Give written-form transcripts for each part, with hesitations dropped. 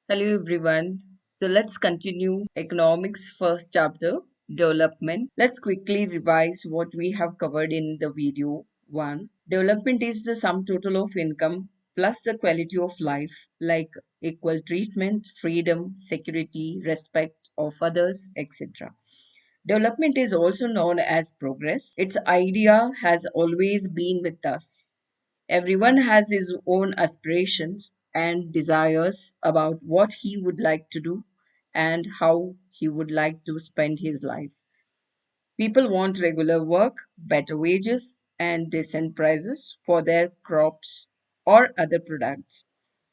Hello everyone. So let's continue economics first chapter, development. Let's quickly revise what we have covered in the video 1. Development is the sum total of income plus the quality of life like equal treatment, freedom, security, respect of others, etc. Development is also known as progress. Its idea has always been with us. Everyone has his own aspirations and desires about what he would like to do and how he would like to spend his life. People want regular work, better wages, and decent prices for their crops or other products.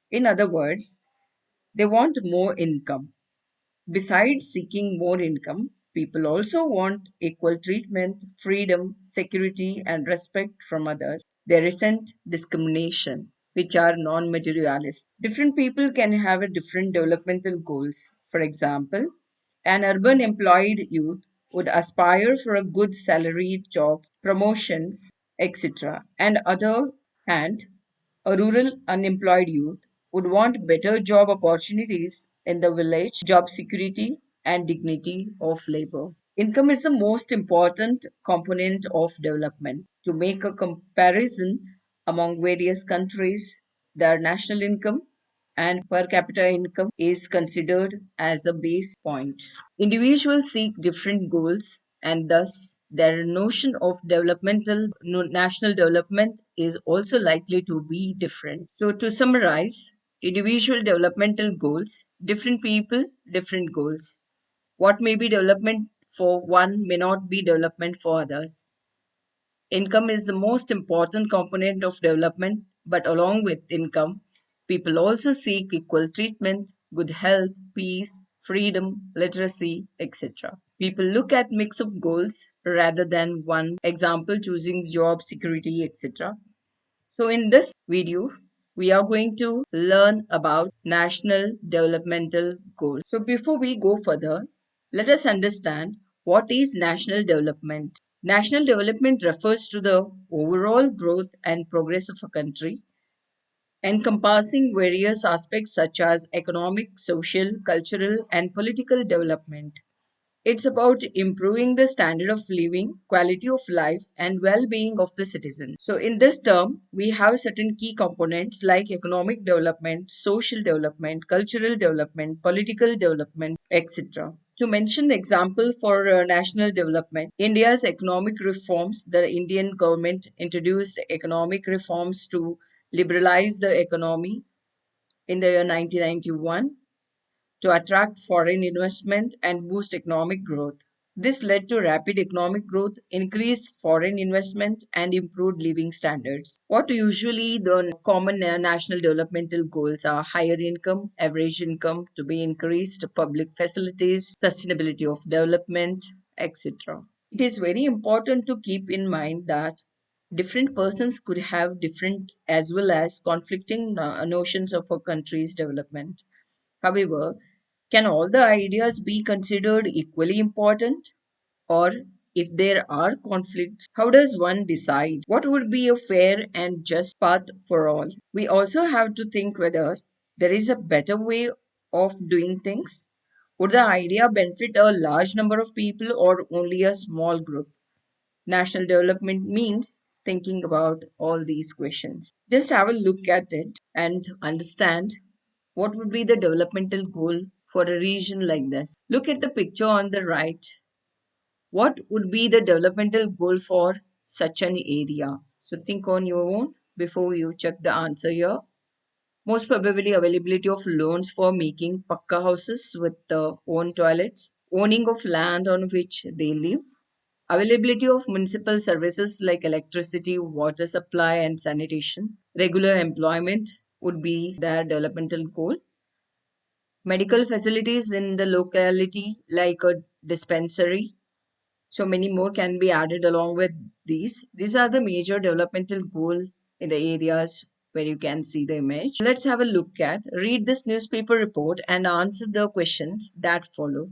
In other words, they want more income. Besides seeking more income, people also want equal treatment, freedom, security, and respect from others. They resent discrimination, which are non materialist. Different people can have a different developmental goals. For example, an urban employed youth would aspire for a good salaried job, promotions, etc. And other hand, a rural unemployed youth would want better job opportunities in the village, job security, and dignity of labor. Income is the most important component of development. To make a comparison among various countries, their national income and per capita income is considered as a base point. Individuals seek different goals, and thus their notion of national development is also likely to be different. So, to summarize, individual developmental goals, different people, different goals. What may be development for one may not be development for others. Income is the most important component of development, but along with income, people also seek equal treatment, good health, peace, freedom, literacy, etc. People look at mix of goals rather than one, example choosing job security, etc. So in this video, we are going to learn about national developmental goals. So before we go further, let us understand what is national development. National development refers to the overall growth and progress of a country, encompassing various aspects such as economic, social, cultural, and political development. It's about improving the standard of living, quality of life, and well being of the citizen. So, in this term, we have certain key components like economic development, social development, cultural development, political development, etc. To mention example for national development, India's economic reforms, the Indian government introduced economic reforms to liberalize the economy in the year 1991 to attract foreign investment and boost economic growth. This led to rapid economic growth, increased foreign investment, and improved living standards. What usually the common national developmental goals are higher income, average income to be increased, public facilities, sustainability of development, etc. It is very important to keep in mind that different persons could have different as well as conflicting notions of a country's development. However, can all the ideas be considered equally important? Or if there are conflicts, how does one decide what would be a fair and just path for all? We also have to think whether there is a better way of doing things. Would the idea benefit a large number of people or only a small group? National development means thinking about all these questions. Just have a look at it and understand what would be the developmental goal for a region like this. Look at the picture on the right. What would be the developmental goal for such an area? So think on your own before you check the answer here. Most probably availability of loans for making pakka houses with own toilets, owning of land on which they live, availability of municipal services like electricity, water supply, and sanitation, regular employment would be their developmental goal. Medical facilities in the locality like a dispensary. So many more can be added along with these are the major developmental goal in the areas where you can see the image. Let's have a look at read this newspaper report and answer the questions that follow.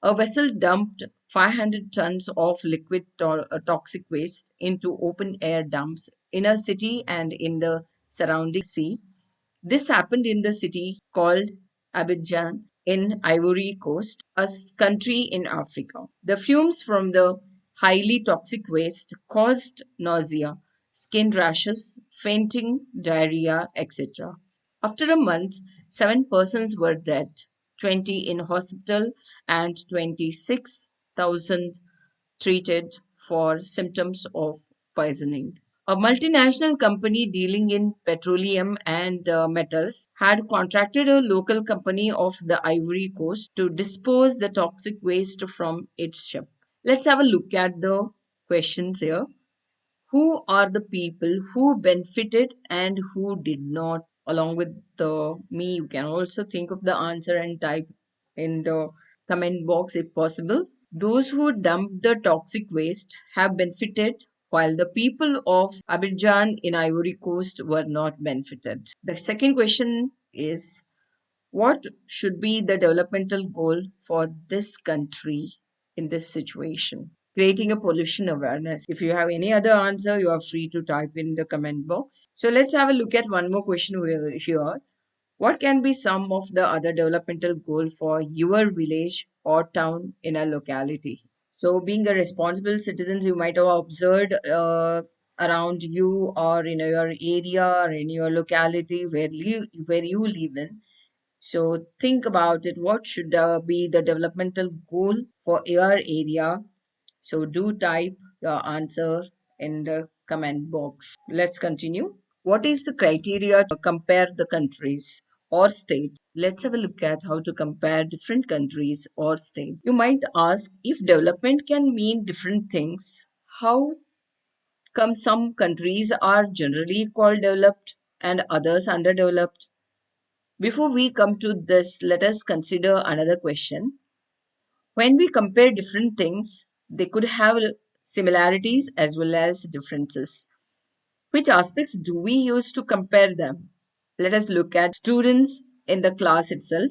A vessel dumped 500 tons of liquid toxic waste into open air dumps in a city and in the surrounding sea. This happened in the city called Abidjan in Ivory Coast, a country in Africa. The fumes from the highly toxic waste caused nausea, skin rashes, fainting, diarrhea, etc. After a month, 7 persons were dead, 20 in hospital, and 26,000 treated for symptoms of poisoning. A multinational company dealing in petroleum and metals had contracted a local company of the Ivory Coast to dispose the toxic waste from its ship. Let's have a look at the questions here. Who are the people who benefited and who did not? Along with the me, you can also think of the answer and type in the comment box if possible. Those who dumped the toxic waste have benefited, while the people of Abidjan in Ivory Coast were not benefited. The second question is, what should be the developmental goal for this country in this situation? Creating a pollution awareness. If you have any other answer, you are free to type in the comment box. So let's have a look at one more question here. What can be some of the other developmental goal for your village or town in a locality? So, being a responsible citizen, you might have observed around you or in your area or in your locality where you live in. So, think about it. What should be the developmental goal for your area? So, do type your answer in the comment box. Let's continue. What is the criteria to compare the countries or states? Let's have a look at how to compare different countries or states. You might ask, if development can mean different things, how come some countries are generally called developed and others underdeveloped? Before we come to this, let us consider another question. When we compare different things, they could have similarities as well as differences. Which aspects do we use to compare them? Let us look at students in the class itself.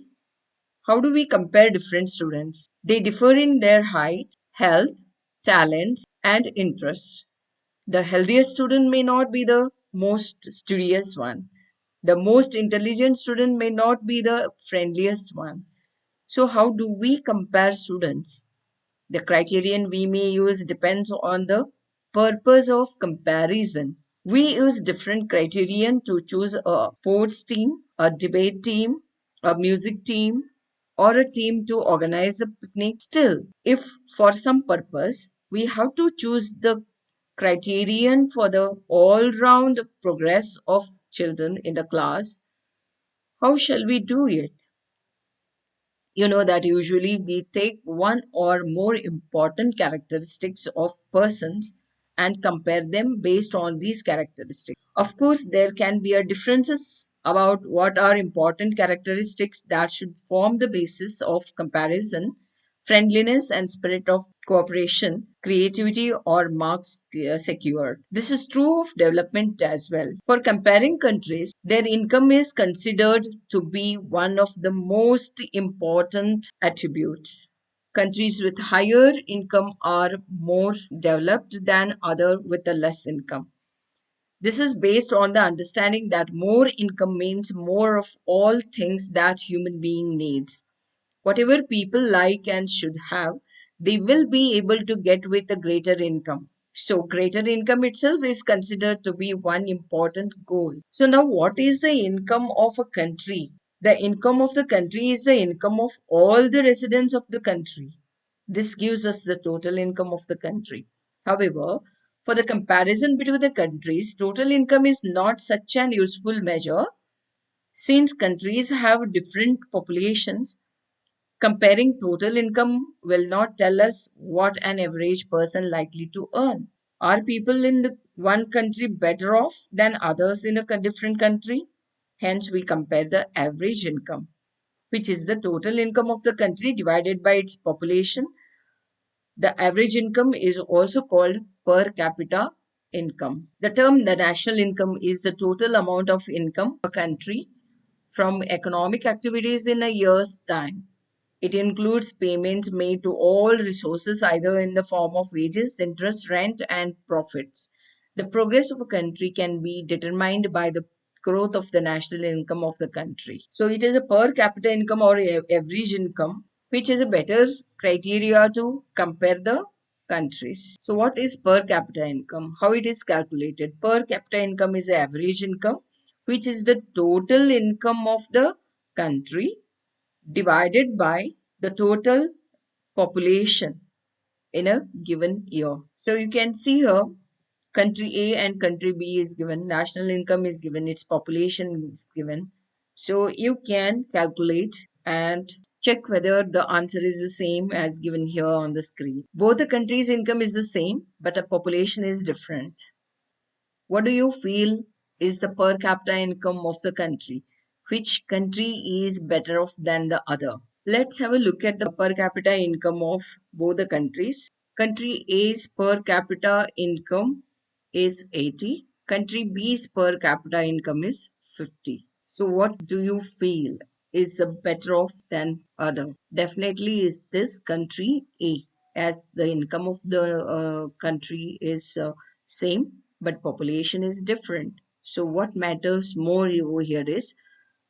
How do we compare different students? They differ in their height, health, talents, and interests. The healthiest student may not be the most studious one. The most intelligent student may not be the friendliest one. So, how do we compare students? The criterion we may use depends on the purpose of comparison. We use different criterion to choose a sports team, a debate team, a music team, or a team to organize a picnic. Still, if for some purpose we have to choose the criterion for the all round progress of children in the class, how shall we do it? You know that usually we take one or more important characteristics of persons and compare them based on these characteristics. Of course, there can be a differences about what are important characteristics that should form the basis of comparison. Friendliness and spirit of cooperation, creativity, or marks secured. This is true of development as well. For comparing countries, their income is considered to be one of the most important attributes. Countries with higher income are more developed than other with a less income. This is based on the understanding that more income means more of all things that human being needs. Whatever people like and should have, they will be able to get with a greater income. So, greater income itself is considered to be one important goal. So, now what is the income of a country? The income of the country is the income of all the residents of the country. This gives us the total income of the country. However, for the comparison between the countries, total income is not such an useful measure since countries have different populations. Comparing total income will not tell us what an average person likely to earn. Are people in the one country better off than others in a different country? Hence, we compare the average income, which is the total income of the country divided by its population. The average income is also called per capita income. The term the national income is the total amount of income a country from economic activities in a year's time. It includes payments made to all resources either in the form of wages, interest, rent, and profits. The progress of a country can be determined by the growth of the national income of the country. So it is a per capita income or average income, which is a better criteria to compare the countries. So what is per capita income? How it is calculated? Per capita income is average income, which is the total income of the country divided by the total population in a given year. So you can see here country A and country B is given, national income is given, its population is given. So you can calculate and check whether the answer is the same as given here on the screen. Both the countries' income is the same, but the population is different. What do you feel is the per capita income of the country? Which country is better off than the other? Let's have a look at the per capita income of both the countries. Country A's per capita income is 80. Country B's per capita income is 50. So what do you feel is the better off than other? Definitely is this country A, as the income of the country is same but population is different. So what matters more over here is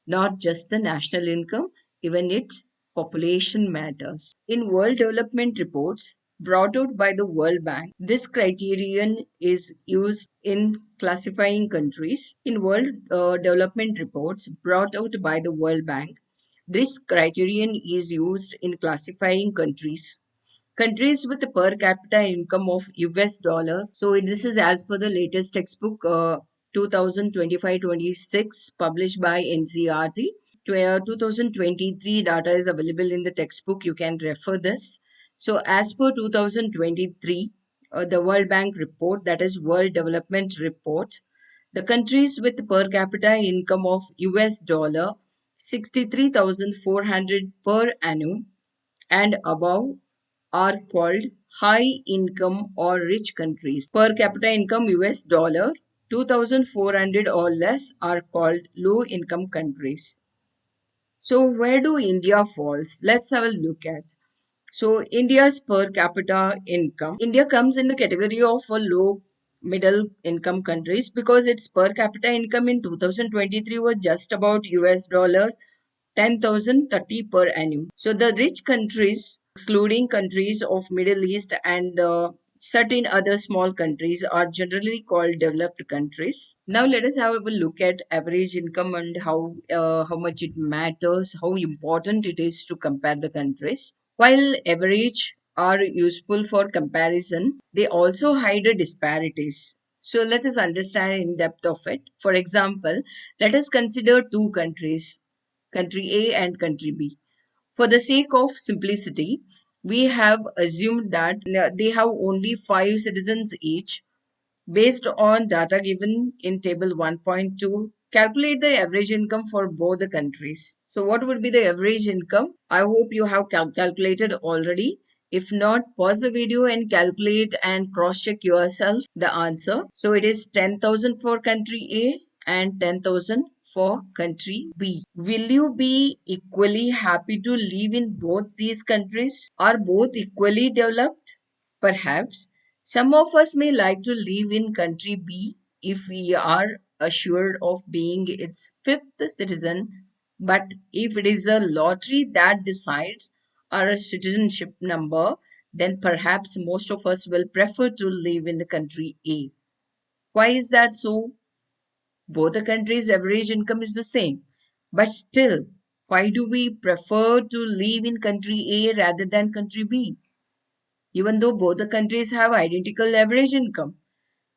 not just the national income, even its population matters. In World Development Reports brought out by the World Bank, this criterion is used in classifying countries. In World Development Reports brought out by the World Bank, this criterion is used in classifying countries with a per capita income of US dollar. So this is as per the latest textbook 2025-26 published by NCRT. 2023 data is available in the textbook. You can refer this. So as per 2023, the World Bank report, that is World Development Report, the countries with per capita income of US dollar 63,400 per annum and above are called high income or rich countries. Per capita income US dollar 2400 or less are called low income countries. So where do India falls? Let's have a look at. So India's per capita income. India comes in the category of a low middle income countries because its per capita income in 2023 was just about US dollar 10,030 per annum. So the rich countries, excluding countries of Middle East and certain other small countries, are generally called developed countries. Now let us have a look at average income and how much it matters, how important it is to compare the countries. While average are useful for comparison, they also hide the disparities. So let us understand in depth of it. For example, let us consider two countries, country A and country B. For the sake of simplicity, we have assumed that they have only 5 citizens each. Based on data given in table 1.2, calculate the average income for both the countries. So what would be the average income? I hope you have calculated already. If not, pause the video and calculate and cross-check yourself the answer. So it is 10,000 for country A and 10,000 for country B. Will you be equally happy to live in both these countries? Are both equally developed? Perhaps some of us may like to live in country B if we are assured of being its fifth citizen, but if it is a lottery that decides our citizenship number, then perhaps most of us will prefer to live in the country A. Why is that so? Both the countries' average income is the same, but still, why do we prefer to live in country A rather than country B? Even though both the countries have identical average income.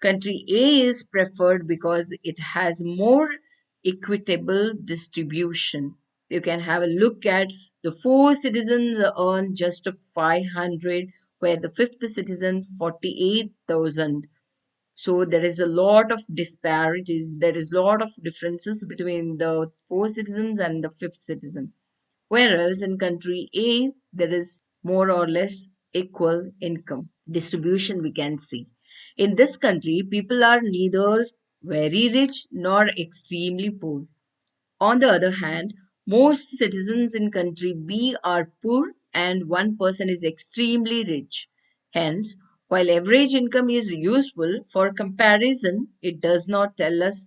Country A is preferred because it has more equitable distribution. You can have a look at the four citizens earn just 500, where the fifth citizen 48,000. So there is a lot of disparities. There is a lot of differences between the four citizens and the fifth citizen. Whereas in country A, there is more or less equal income distribution we can see. In this country, people are neither very rich nor extremely poor. On the other hand, most citizens in country B are poor and one person is extremely rich. Hence, while average income is useful for comparison, it does not tell us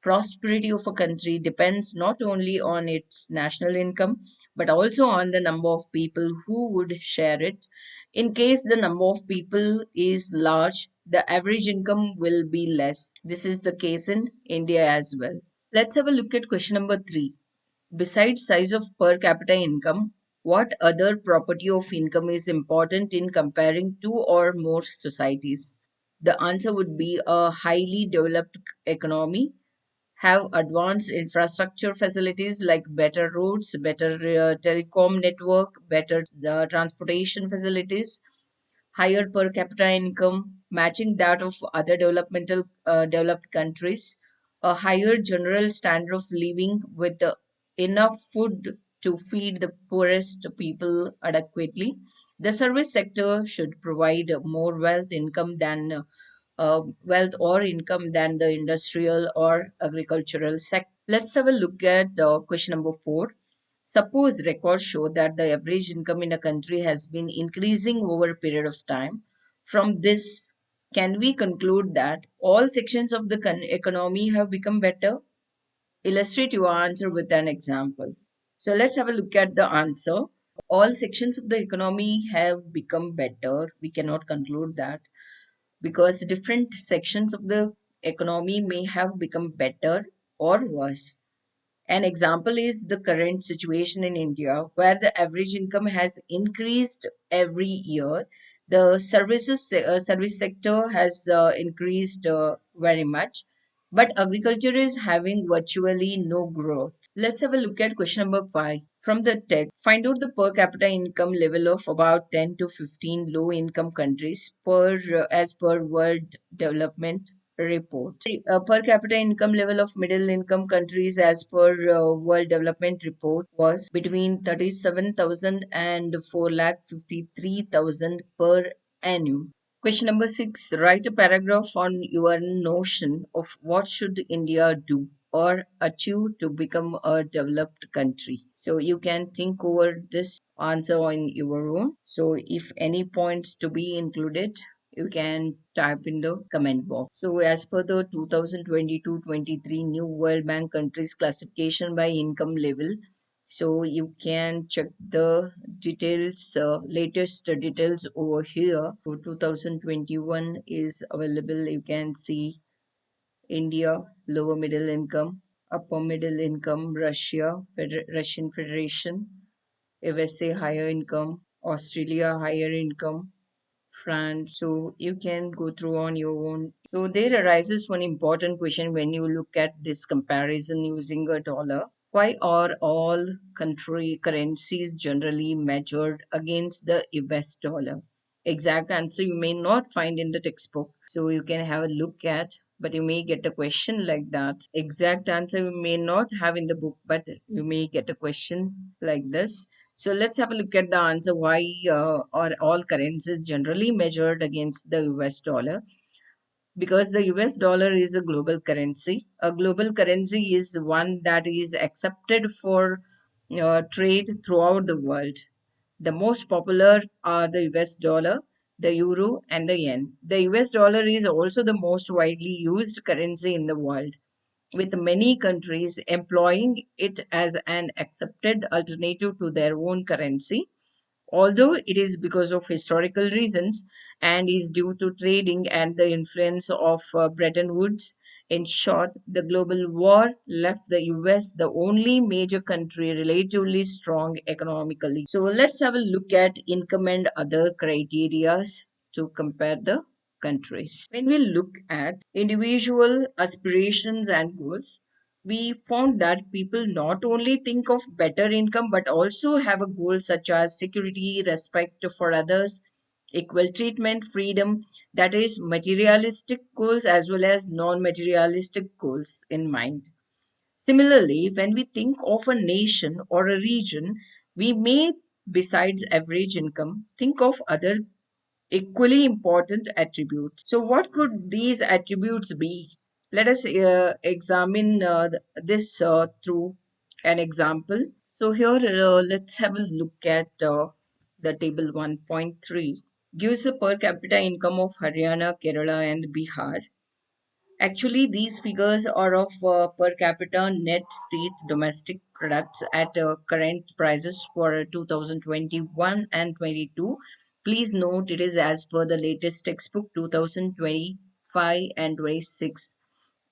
Prosperity of a country depends not only on its national income but also on the number of people who would share it. In case the number of people is large, the average income will be less. This is the case in India as well. Let's have a look at question number 3. Besides size of per capita income, what other property of income is important in comparing two or more societies? The answer would be a highly developed economy have advanced infrastructure facilities like better roads, better telecom network, better transportation facilities, higher per capita income, matching that of other developed countries, a higher general standard of living with enough food to feed the poorest people adequately. The service sector should provide more wealth or income than the industrial or agricultural sector. Let's have a look at question number 4. Suppose records show that the average income in a country has been increasing over a period of time. From this, can we conclude that all sections of the economy have become better? Illustrate your answer with an example. So let's have a look at the answer. All sections of the economy have become better. We cannot conclude that because different sections of the economy may have become better or worse. An example is the current situation in India, where the average income has increased every year. The service sector has increased very much, but agriculture is having virtually no growth. Let's have a look at question number 5. From the text, find out the per capita income level of about 10 to 15 low income countries as per World Development Report. Per capita income level of middle income countries as per World Development Report was between 37,000 and 4,53,000 per annum. Question number 6. Write a paragraph on your notion of what should India do or achieve to become a developed country. So you can think over this answer on your own. So if any points to be included, you can type in the comment box. So as per the 2022-23 New World Bank countries classification by income level, so you can check the details, latest details over here. So 2021 is available. You can see India, lower middle income, upper middle income, Russian Federation, USA, higher income, Australia, higher income, France. So you can go through on your own. So there arises one important question when you look at this comparison using a dollar. Why are all country currencies generally measured against the US dollar? Exact answer you may not find in the textbook. So you can have a look at, but you may get a question like that. Exact answer you may not have in the book, but you may get a question like this. So let's have a look at the answer. Why are all currencies generally measured against the US dollar? Because the US dollar is a global currency. A global currency is one that is accepted for trade throughout the world. The most popular are the US dollar, the euro, and the yen. The US dollar is also the most widely used currency in the world, with many countries employing it as an accepted alternative to their own currency, although it is because of historical reasons and is due to trading and the influence of Bretton Woods. In short, the global war left the US the only major country relatively strong economically. So let's have a look at income and other criterias to compare the countries. When we look at individual aspirations and goals, we found that people not only think of better income but also have a goal such as security, respect for others, equal treatment, freedom, that is materialistic goals as well as non-materialistic goals in mind. Similarly, when we think of a nation or a region, we may, besides average income, think of other equally important attributes. So, what could these attributes be? Let us examine this through an example. So, here let's have a look at the table 1.3. Gives a per capita income of Haryana, Kerala, and Bihar Actually, these figures are of per capita net state domestic products at current prices for 2021 and 22. Please note it is as per the latest textbook 2025 and 26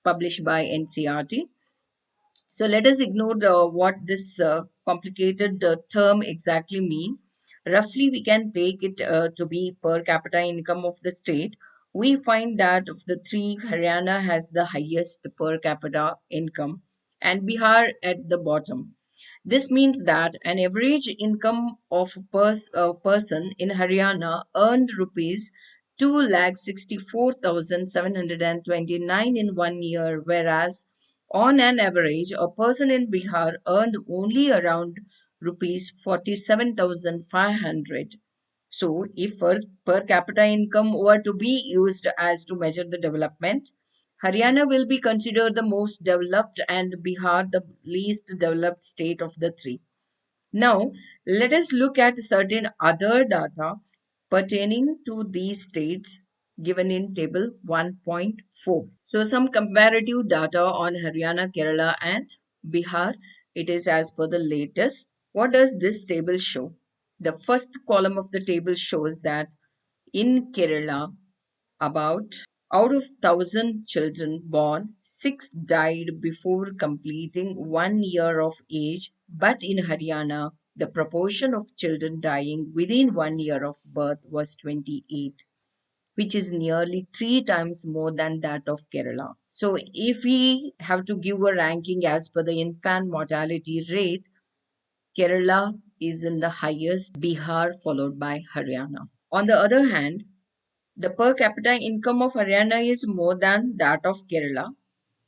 published by NCRT. So let us ignore what this complicated term exactly mean. Roughly, we can take it to be per capita income of the state. We find that of the three, Haryana has the highest per capita income and Bihar at the bottom. This means that an average income of a person in Haryana earned rupees 2,64,729 in 1 year, whereas on an average, a person in Bihar earned only around rupees 47,500. So, if per capita income were to be used as to measure the development, Haryana will be considered the most developed and Bihar the least developed state of the three. Now, let us look at certain other data pertaining to these states given in table 1.4. So, some comparative data on Haryana, Kerala, and Bihar. It is as per the latest. What does this table show? The first column of the table shows that in Kerala, about out of 1,000 children born, 6 died before completing 1 year of age. But in Haryana, the proportion of children dying within 1 year of birth was 28, which is nearly 3 times more than that of Kerala. So, if we have to give a ranking as per the infant mortality rate, Kerala is in the highest, Bihar followed by Haryana. On the other hand, the per capita income of Haryana is more than that of Kerala,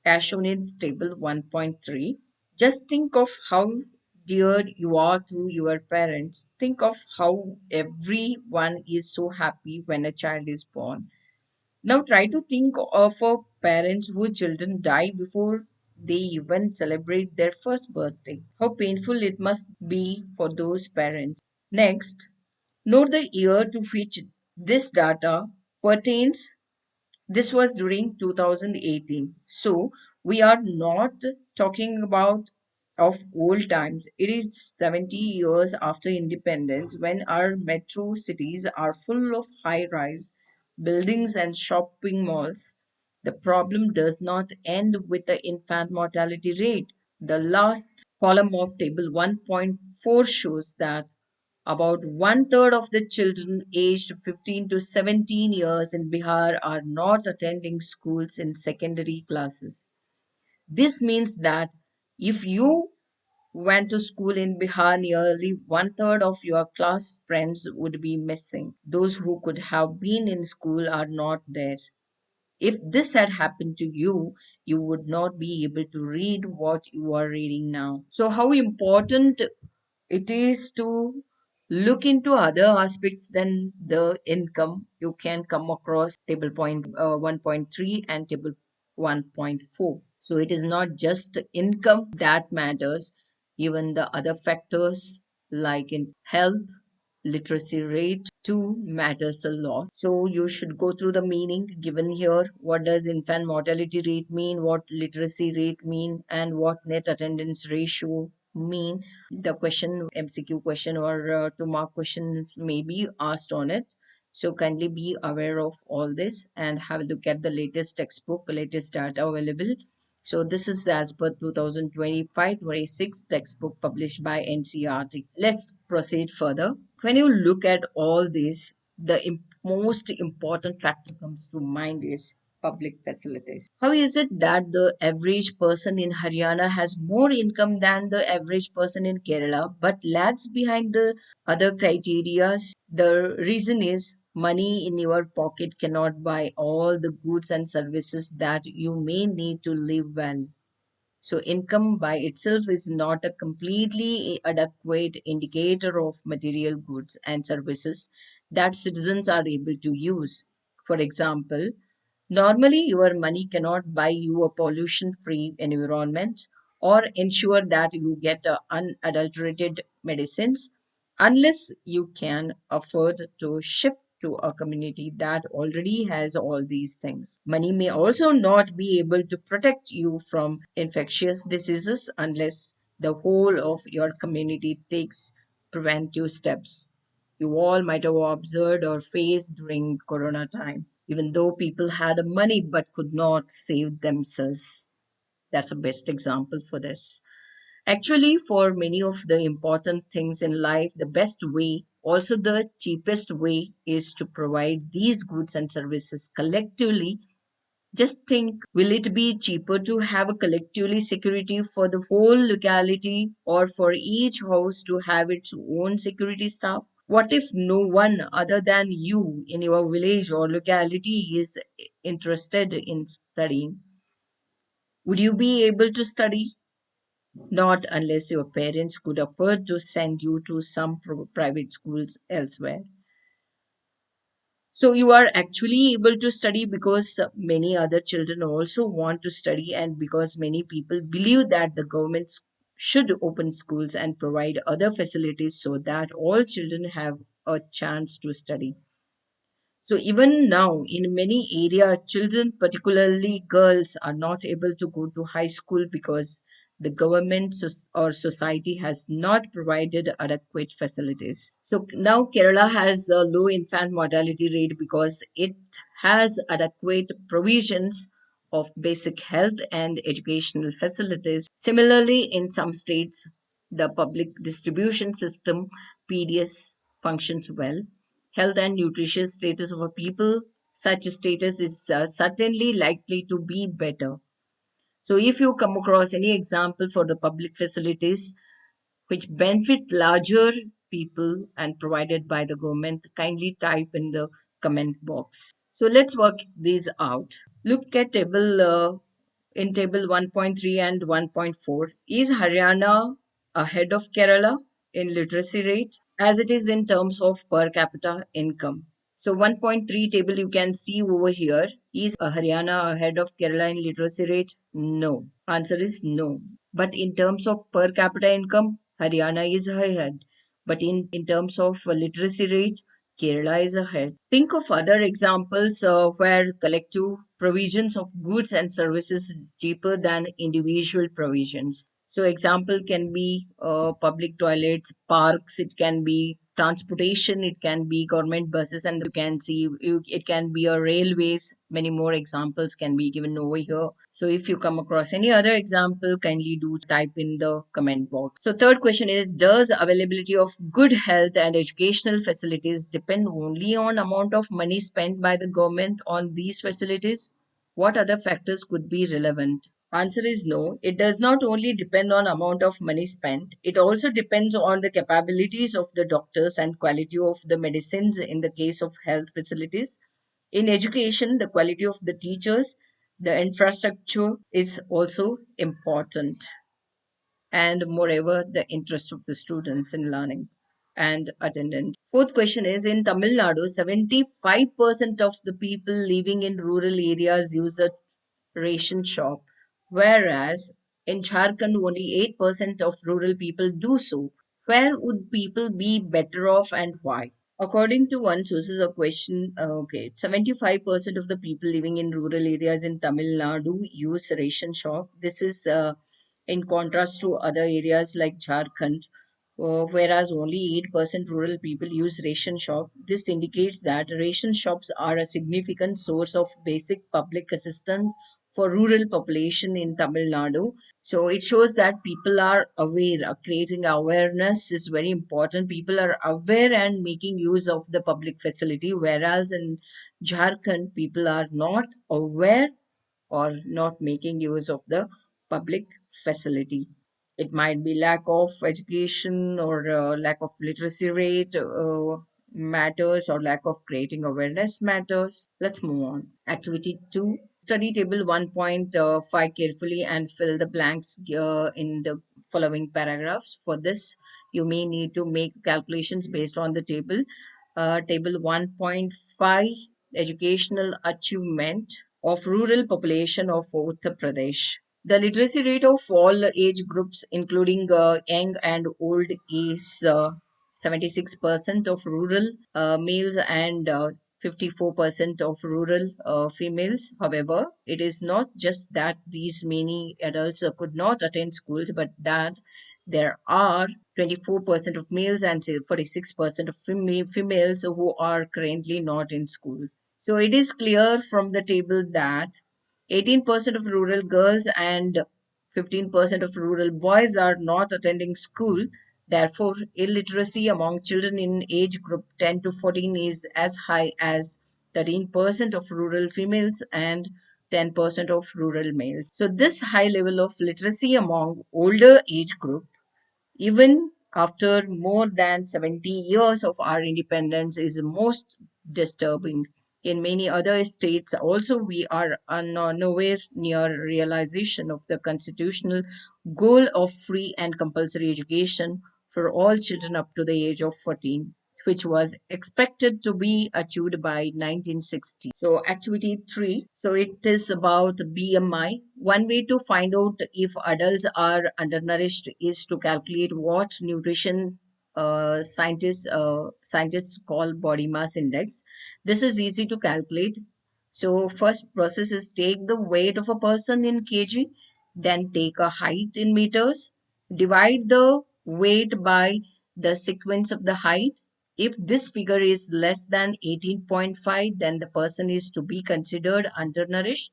as shown in table 1.3. Just think of how dear you are to your parents. Think of how everyone is so happy when a child is born. Now try to think of a parents whose children die before they even celebrate their first birthday. How painful it must be for those parents. Next, note the year to which this data pertains. This was during 2018. So we are not talking about of old times. It is 70 years after independence when our metro cities are full of high rise buildings and shopping malls. The problem does not end with the infant mortality rate. The last column of table 1.4 shows that about one third of the children aged 15 to 17 years in Bihar are not attending schools in secondary classes. This means that if you went to school in Bihar, nearly one third of your class friends would be missing. Those who could have been in school are not there. If this had happened to you, you would not be able to read what you are reading now. So, how important it is to look into other aspects than the income. You can come across table point 1.3 and table 1.4. So it is not just income that matters, even the other factors like in health, literacy rate too matters a lot. So you should go through the meaning given here. What does infant mortality rate mean? What literacy rate mean? And what net attendance ratio mean? The question, MCQ question or 2 mark questions may be asked on it. So kindly be aware of all this and have a look at the latest textbook, latest data available. So this is as per 2025-26 textbook published by NCRT. Let's proceed further. When you look at all this, the most important factor comes to mind is public facilities. How is it that the average person in Haryana has more income than the average person in Kerala but lags behind the other criterias? The reason is money in your pocket cannot buy all the goods and services that you may need to live well. So, income by itself is not a completely adequate indicator of material goods and services that citizens are able to use. For example, normally your money cannot buy you a pollution free environment or ensure that you get unadulterated medicines unless you can afford to ship to a community that already has all these things. Money may also not be able to protect you from infectious diseases unless the whole of your community takes preventive steps. You all might have observed or faced during Corona time, even though people had money but could not save themselves. That's the best example for this. Actually, for many of the important things in life, the best way, also the cheapest way, is to provide these goods and services collectively. Just think, will it be cheaper to have a collectively security for the whole locality or for each house to have its own security staff? What if no one other than you in your village or locality is interested in studying? Would you be able to study? Not unless your parents could afford to send you to some private schools elsewhere. So you are actually able to study because many other children also want to study, and because many people believe that the government should open schools and provide other facilities so that all children have a chance to study. So even now, in many areas, children, particularly girls, are not able to go to high school because the government or society has not provided adequate facilities. So now Kerala has a low infant mortality rate because it has adequate provisions of basic health and educational facilities. Similarly, in some states, the public distribution system PDS functions well. Health and nutrition status of a people, such a status is certainly likely to be better. So if you come across any example for the public facilities which benefit larger people and provided by the government, kindly type in the comment box. So let's work these out. Look at table 1.3 and 1.4. Is Haryana ahead of Kerala in literacy rate as it is in terms of per capita income? So 1.3 table you can see over here. Is Haryana ahead of Kerala in literacy rate? No. Answer is no. But in terms of per capita income, Haryana is ahead. But in terms of literacy rate, Kerala is ahead. Think of other examples where collective provisions of goods and services is cheaper than individual provisions. So, example can be public toilets, parks, it can be transportation, it can be government buses, and you can see it can be a railways. Many more examples can be given over here. So, if you come across any other example, kindly do type in the comment box. So, third question is, does availability of good health and educational facilities depend only on amount of money spent by the government on these facilities? What other factors could be relevant? Answer is no. It does not only depend on amount of money spent, it also depends on the capabilities of the doctors and quality of the medicines in the case of health facilities. In education, the quality of the teachers, the infrastructure is also important, and moreover, the interest of the students in learning and attendance. Fourth question is, in Tamil Nadu, 75% of the people living in rural areas use a ration shop, whereas in Jharkhand, only 8% of rural people do so. Where would people be better off and why? According to one sources, a question, okay, 75% of the people living in rural areas in Tamil Nadu use ration shop. This is in contrast to other areas like Jharkhand, whereas only 8% rural people use ration shop. This indicates that ration shops are a significant source of basic public assistance for rural population in Tamil Nadu. So it shows that people are aware. Creating awareness is very important. People are aware and making use of the public facility, whereas in Jharkhand, people are not aware or not making use of the public facility. It might be lack of education or lack of literacy rate matters, or lack of creating awareness matters. Let's move on. Activity 2. Study table 1.5 carefully and fill the blanks in the following paragraphs. For this, you may need to make calculations based on the table. Table 1.5, educational achievement of rural population of Uttar Pradesh. The literacy rate of all age groups, including young and old, is 76% of rural males and 54% of rural females. However, it is not just that these many adults could not attend schools, but that there are 24% of males and 46% of females who are currently not in school. So it is clear from the table that 18% of rural girls and 15% of rural boys are not attending school. Therefore, illiteracy among children in age group 10 to 14 is as high as 13% of rural females and 10% of rural males. So, this high level of literacy among older age group, even after more than 70 years of our independence, is most disturbing. In many other states also, we are nowhere near realization of the constitutional goal of free and compulsory education for all children up to the age of 14, which was expected to be achieved by 1960. So activity 3, so it is about BMI. One way to find out if adults are undernourished is to calculate what nutrition scientists call body mass index. This is easy to calculate. So first process is take the weight of a person in kg, then take a height in meters, divide the weight by the sequence of the height. If this figure is less than 18.5, then the person is to be considered undernourished.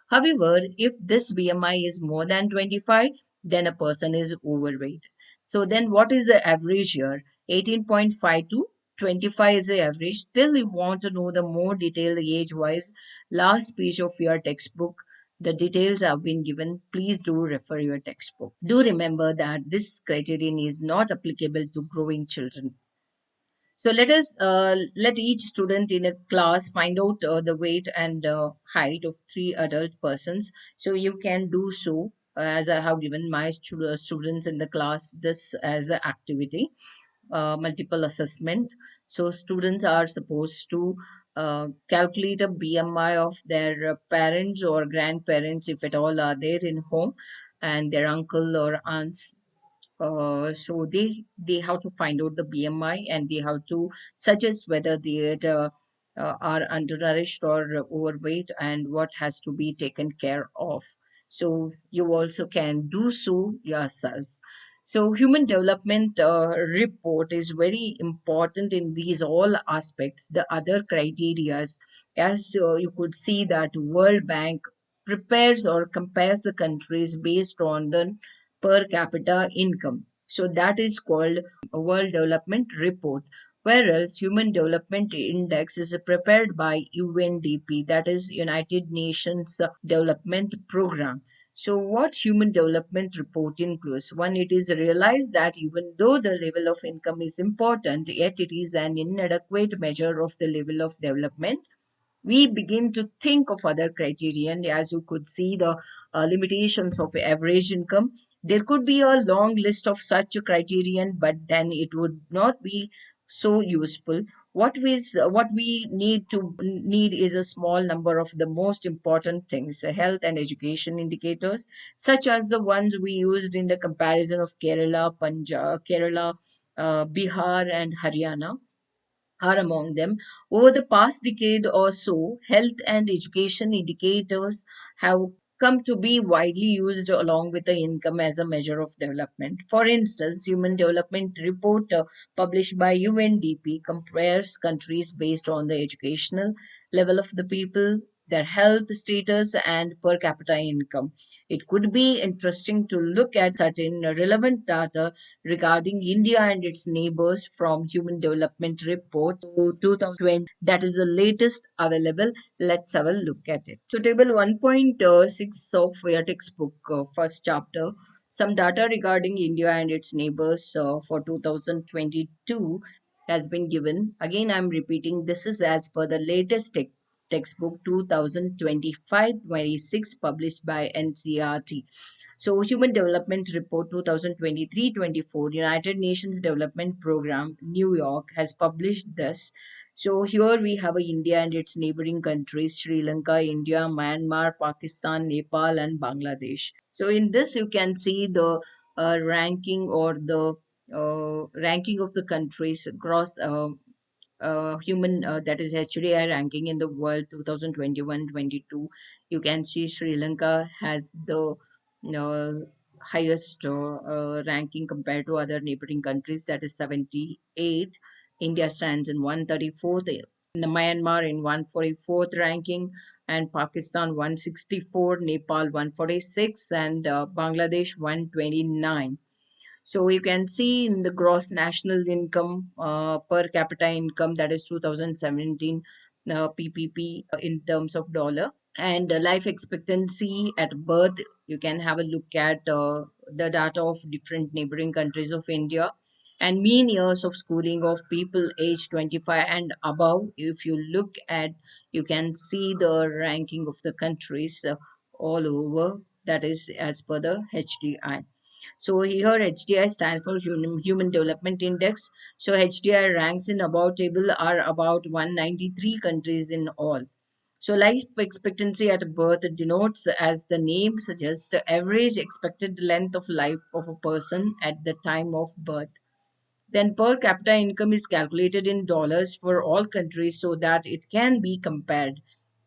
However, if this BMI is more than 25, then a person is overweight. So then what is the average here? 18.5 to 25 is the average. Still, you want to know the more detailed age-wise, last page of your textbook. The details have been given. Please do refer your textbook. Do remember that this criterion is not applicable to growing children. So let each student in a class find out the weight and height of three adult persons. So you can do so as I have given my students in the class this as an activity, multiple assessment. So students are supposed to calculate a BMI of their parents or grandparents if at all are there in home, and their uncle or aunts. So they have to find out the BMI and they have to suggest whether they are undernourished or overweight and what has to be taken care of. So you also can do so yourself. So human development report is very important in these all aspects. The other criterias, as you could see that World Bank prepares or compares the countries based on the per capita income. So that is called World Development Report. Whereas Human Development Index is prepared by UNDP, that is United Nations Development Program. So what Human Development Report includes? One, it is realized that even though the level of income is important, yet it is an inadequate measure of the level of development. We begin to think of other criterion. As you could see the limitations of average income, there could be a long list of such a criterion, but then it would not be so useful. What we need is a small number of the most important things, health and education indicators, such as the ones we used in the comparison of Kerala, Bihar and Haryana are among them. Over the past decade or so, health and education indicators have come to be widely used along with the income as a measure of development. For instance, Human Development Report published by UNDP compares countries based on the educational level of the people, their health status, and per capita income. It could be interesting to look at certain relevant data regarding India and its neighbors from Human Development Report 2020. That is the latest available. Let's have a look at it. So table 1.6 of your textbook, first chapter, some data regarding India and its neighbors for 2022 has been given. Again, I'm repeating, this is as per the latest textbook 2025-26 published by NCRT. So, Human Development Report 2023-24, United Nations Development Program, New York, has published this. So, here we have India and its neighboring countries, Sri Lanka, India, Myanmar, Pakistan, Nepal, and Bangladesh. So, in this, you can see the ranking or the ranking of the countries gross human that is HDI ranking in the world 2021-22. You can see Sri Lanka has the uh, highest ranking compared to other neighboring countries, that is 78. India stands in 134th, Myanmar in 144th ranking, and Pakistan 164, Nepal 146, and Bangladesh 129. So you can see in the gross national income per capita income, that is 2017 PPP in terms of dollar, and life expectancy at birth. You can have a look at the data of different neighboring countries of India, and mean years of schooling of people aged 25 and above. If you look at, you can see the ranking of the countries all over, that is as per the HDI. So here HDI stands for Human Development Index. So HDI ranks in above table are about 193 countries in all. So life expectancy at birth denotes, as the name suggests, the average expected length of life of a person at the time of birth. Then per capita income is calculated in dollars for all countries so that it can be compared.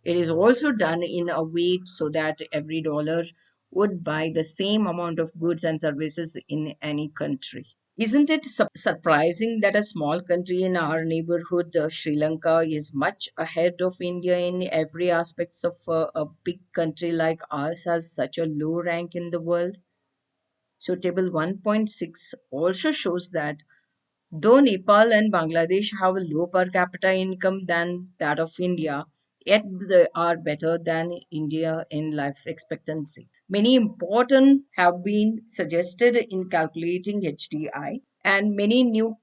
It is also done in a way so that every dollar would buy the same amount of goods and services in any country. Isn't it surprising that a small country in our neighborhood, Sri Lanka, is much ahead of India in every aspects of a big country like ours has such a low rank in the world? So table 1.6 also shows that though Nepal and Bangladesh have a low per capita income than that of India, yet they are better than India in life expectancy. Many important have been suggested in calculating HDI, and many new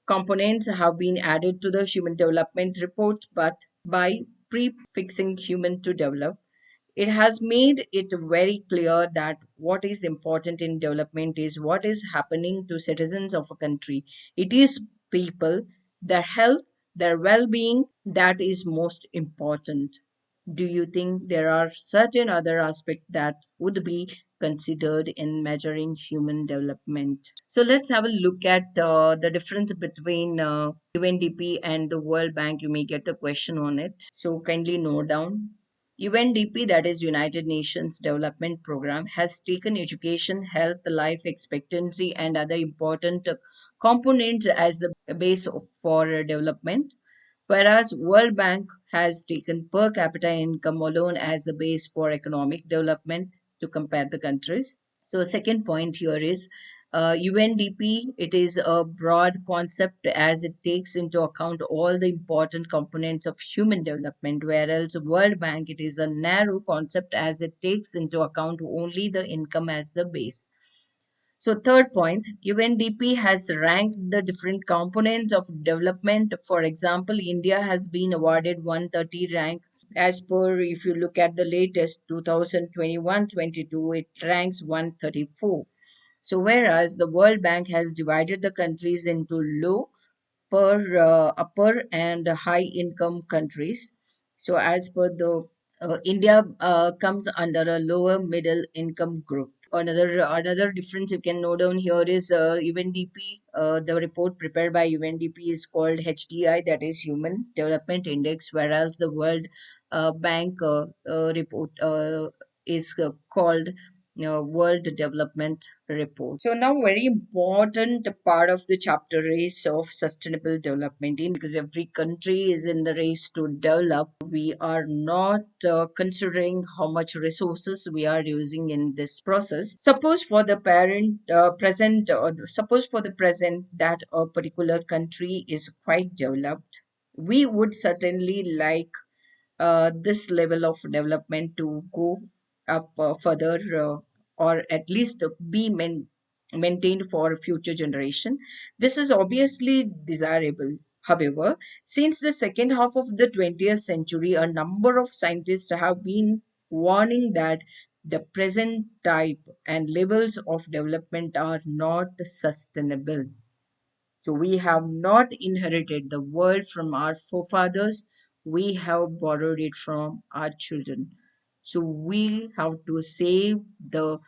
components have been added to the Human Development Report, but by prefixing human to develop, it has made it very clear that what is important in development is what is happening to citizens of a country. It is people, their health, their well being that is most important. Do you think there are certain other aspects that would be considered in measuring human development? So let's have a look at the difference between UNDP and the World Bank. You may get a question on it. So kindly note down. UNDP, that is United Nations Development Program, has taken education, health, life expectancy, and other important components as the base for development, whereas World Bank has taken per capita income alone as the base for economic development to compare the countries. So second point here is UNDP. It is a broad concept as it takes into account all the important components of human development, whereas World Bank, it is a narrow concept as it takes into account only the income as the base. So third point, UNDP has ranked the different components of development. For example, India has been awarded 130 rank as per, if you look at the latest 2021-22, it ranks 134. So whereas the World Bank has divided the countries into low, per upper and high income countries. So as per the India comes under a lower middle income group. Another difference you can note down here is UNDP. The report prepared by UNDP is called HDI, that is Human Development Index, whereas the World Bank report is called World Development Report. So now very important part of the chapter is of sustainable development in, because every country is in the race to develop. We are not considering how much resources we are using in this process. Suppose for the present that a particular country is quite developed, we would certainly like this level of development to go up further, or at least be maintained for future generation. This is obviously desirable. However, since the second half of the 20th century, a number of scientists have been warning that the present type and levels of development are not sustainable. So we have not inherited the world from our forefathers, we have borrowed it from our children. So we have to save the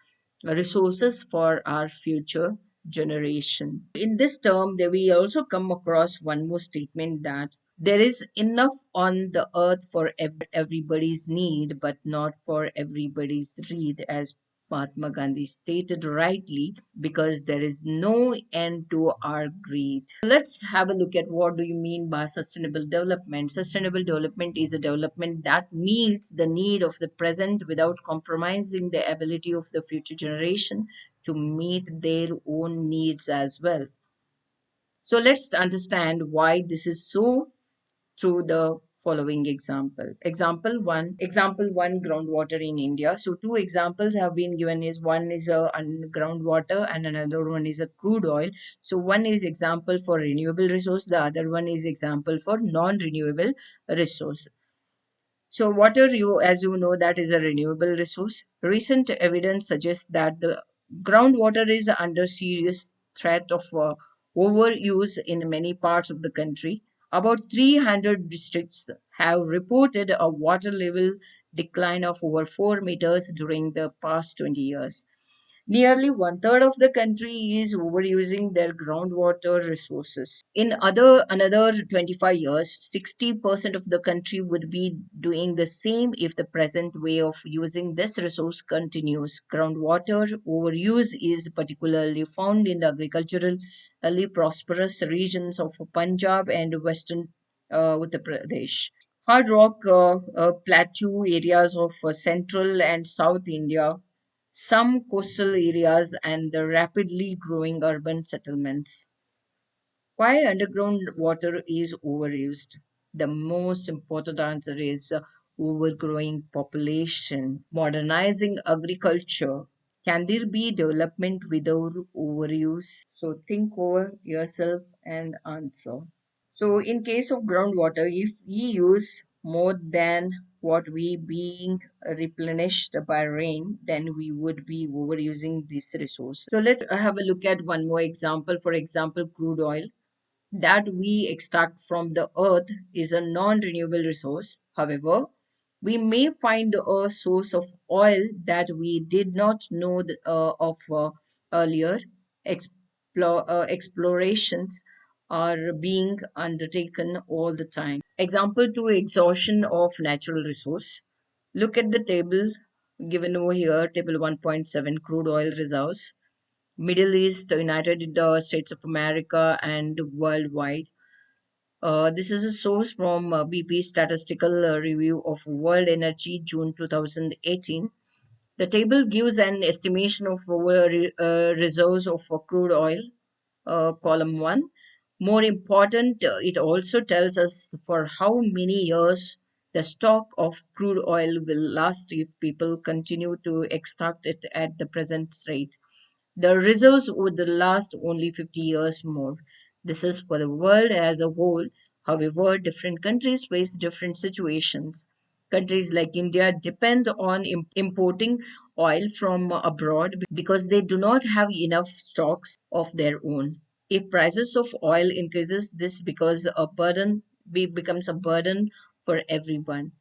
resources for our future generation. In this term, there we also come across one more statement that there is enough on the earth for everybody's need, but not for everybody's greed, as Mahatma Gandhi stated rightly, because there is no end to our greed. Let's have a look at what do you mean by sustainable development. Sustainable development is a development that meets the need of the present without compromising the ability of the future generation to meet their own needs as well. So let's understand why this is so through the following example. Example one, groundwater in India. So two examples have been given is one is a groundwater and another one is a crude oil. So one is example for renewable resource, the other one is example for non-renewable resource. So water, as you know, that is a renewable resource. Recent evidence suggests that the groundwater is under serious threat of overuse in many parts of the country. About 300 districts have reported a water level decline of over 4 meters during the past 20 years. Nearly one third of the country is overusing their groundwater resources. In other another 25 years, 60% of the country would be doing the same if the present way of using this resource continues. Groundwater overuse is particularly found in the agriculturally prosperous regions of Punjab and western Uttar Pradesh. Hard rock plateau areas of central and south India, some coastal areas, and the rapidly growing urban settlements. Why underground water is overused? The most important answer is overgrowing population, modernizing agriculture. Can there be development without overuse? So think over yourself and answer. So in case of groundwater, if we use more than what we being replenished by rain, then we would be overusing this resource. So let's have a look at one more example. For example, crude oil that we extract from the earth is a non-renewable resource. However, we may find a source of oil that we did not know of earlier. Explorations are being undertaken all the time. Example 2, exhaustion of natural resource. Look at the table given over here, table 1.7, crude oil reserves. Middle East, United States of America, and worldwide. This is a source from BP Statistical Review of World Energy, June 2018. The table gives an estimation of reserves of crude oil, column 1. More important, it also tells us for how many years the stock of crude oil will last if people continue to extract it at the present rate. The reserves would last only 50 years more. This is for the world as a whole. However, different countries face different situations. Countries like India depend on importing oil from abroad because they do not have enough stocks of their own. If prices of oil increases, this becomes a burden for everyone.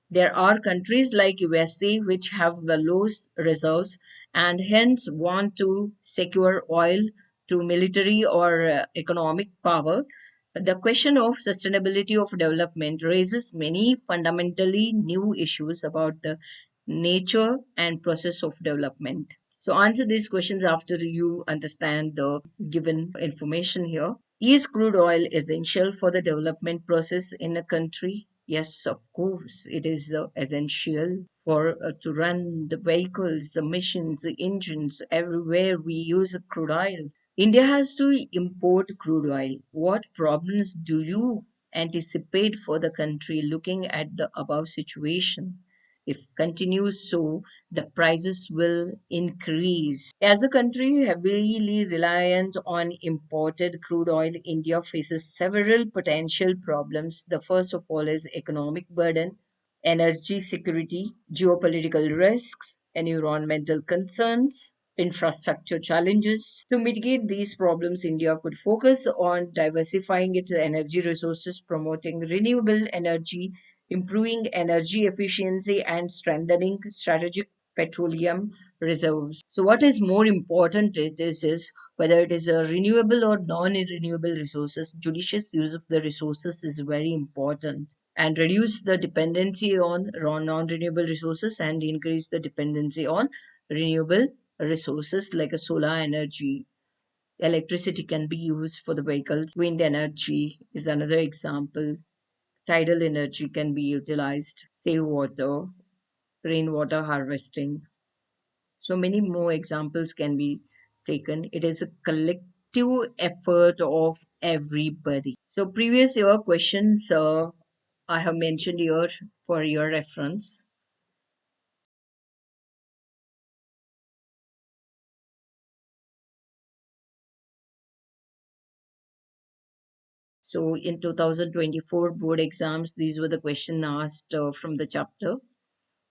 There are countries like USA which have the low reserves and hence want to secure oil through military or economic power. The question of sustainability of development raises many fundamentally new issues about the nature and process of development. So answer these questions after you understand the given information here. Is crude oil essential for the development process in a country? Yes, of course, it is essential for to run the vehicles, the machines, the engines. Everywhere we use crude oil. India has to import crude oil. What problems do you anticipate for the country looking at the above situation? If continues so, the prices will increase. As a country heavily reliant on imported crude oil, India faces several potential problems. The first of all is economic burden, energy security, geopolitical risks, environmental concerns, infrastructure challenges. To mitigate these problems, India could focus on diversifying its energy resources, promoting renewable energy, improving energy efficiency, and strengthening strategic petroleum reserves. So, what is more important is Whether it is a renewable or non-renewable resources, judicious use of the resources is very important, and reduce the dependency on non-renewable resources and increase the dependency on renewable resources like a solar energy. Electricity can be used for the vehicles. Wind energy is another example. Tidal energy can be utilized. Save water, rainwater harvesting. So many more examples can be taken. It is a collective effort of everybody. So previous year questions I have mentioned here for your reference. So in 2024 board exams, these were the question asked from the chapter.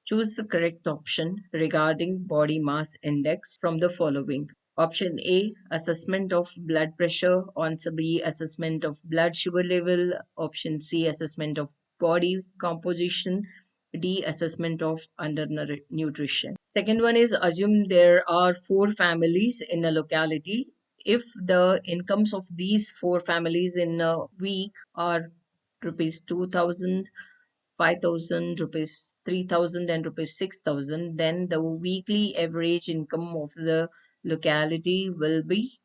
Choose the correct option regarding body mass index from the following. Option A, assessment of blood pressure. Answer B, assessment of blood sugar level. Option C, assessment of body composition. D, assessment of undernutrition. Second one is assume there are four families in a locality. If the incomes of these four families in a week are rupees 2000, 5,000 rupees, 3,000 and rupees 6,000, then the weekly average income of the locality will be.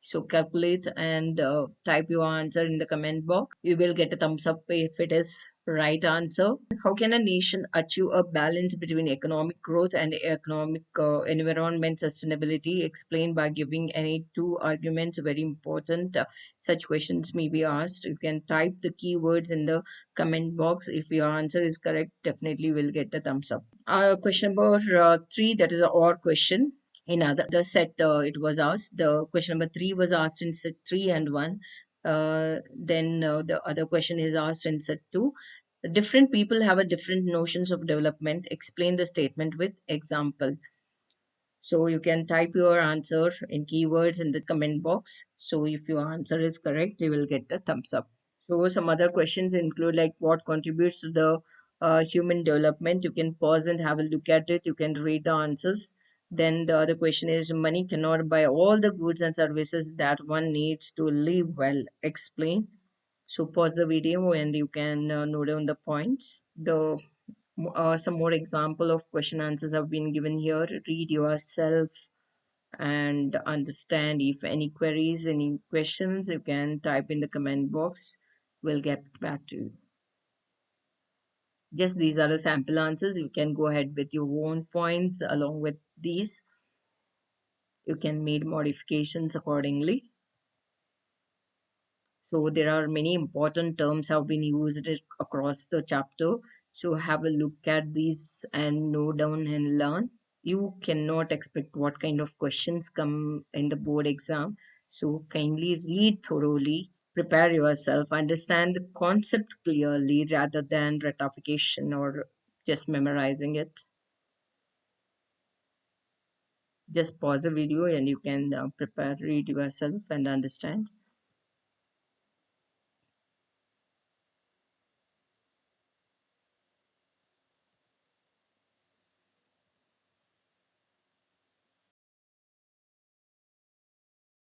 So calculate and type your answer in the comment box. You will get a thumbs up if it is right answer. How can a nation achieve a balance between economic growth and economic environment sustainability? Explain by giving any two arguments. Very important. Such questions may be asked. You can type the keywords in the comment box. If your answer is correct, definitely will get a thumbs up. Question number three, that is a or question. In other set, it was asked. The question number three was asked in set 3 and 1. Then the other question is asked in set 2. Different people have a different notions of development. Explain the statement with example. So you can type your answer in keywords in the comment box. So if your answer is correct, you will get the thumbs up. So some other questions include like what contributes to the human development. You can pause and have a look at it. You can read the answers. Then the other question is money cannot buy all the goods and services that one needs to live well. Explain. So pause the video and you can note down the points. The some more example of question answers have been given here. Read yourself and understand. If any queries, any questions, you can type in the comment box. We'll get back to you. Just these are the sample answers. You can go ahead with your own points along with these. You can make modifications accordingly. So there are many important terms have been used across the chapter. So have a look at these and note down and learn. You cannot expect what kind of questions come in the board exam. So kindly read thoroughly, prepare yourself, understand the concept clearly rather than ratification or just memorizing it. Just pause the video and you can prepare, read yourself and understand.